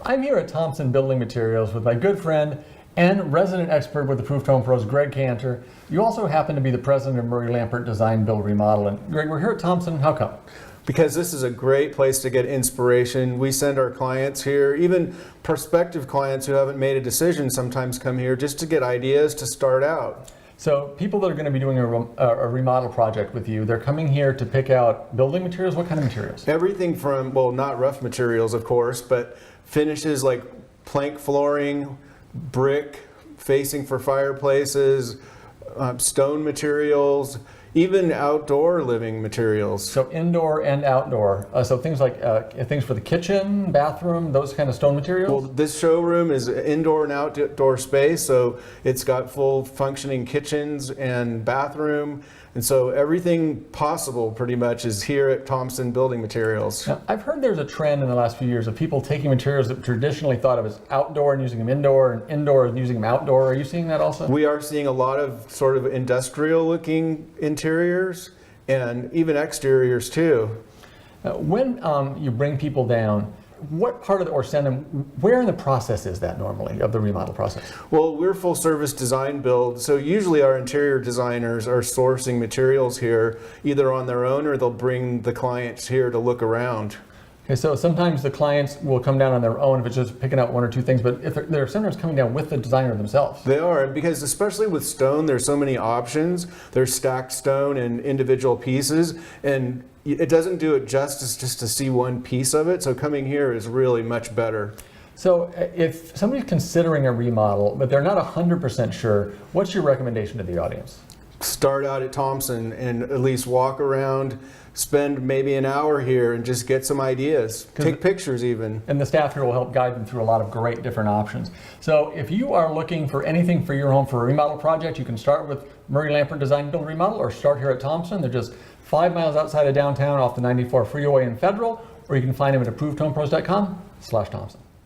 I'm here at Thompson Building Materials with my good friend and resident expert with Approved Home Pros, Greg Cantor. You also happen to be the president of Murray Lampert Design Build Remodel. And Greg, we're here at Thompson. How come? Because this is a great place to get inspiration. We send our clients here, even prospective clients who haven't made a decision sometimes come here just to get ideas to start out. So people that are going to be doing a remodel project with you, they're coming here to pick out building materials. What kind of materials? Everything from, well, not rough materials, of course, but finishes like plank flooring, brick, facing for fireplaces, stone materials, even outdoor living materials. So indoor and outdoor. So things like things for the kitchen, bathroom, those kind of stone materials? Well, this showroom is an indoor and outdoor space, so it's got full functioning kitchens and bathroom. And so everything possible pretty much is here at Thompson Building Materials. Now, I've heard there's a trend in the last few years of people taking materials that traditionally thought of as outdoor and using them indoor, and indoor and using them outdoor. Are you seeing that also? We are seeing a lot of sort of industrial looking interiors and even exteriors too. When you bring people down, what part of the, or send them, where in the process is that normally of the remodel process? Well, we're full service design build, so usually our interior designers are sourcing materials here either on their own or they'll bring the clients here to look around. Okay, so sometimes the clients will come down on their own if it's just picking out one or two things, but if they're sometimes coming down with the designer themselves. They are, because especially with stone, there's so many options. There's stacked stone and individual pieces, and it doesn't do it justice just to see one piece of it, so coming here is really much better. So if somebody's considering a remodel, but they're not 100% sure, what's your recommendation to the audience? Start out at Thompson and at least walk around, spend maybe an hour here and just get some ideas. Take pictures even. And the staff here will help guide them through a lot of great different options. So if you are looking for anything for your home for a remodel project, you can start with Murray Lampert Design Build Remodel or start here at Thompson. They're just 5 miles outside of downtown off the 94 freeway in Federal, or you can find them at ApprovedHomePros.com/Thompson.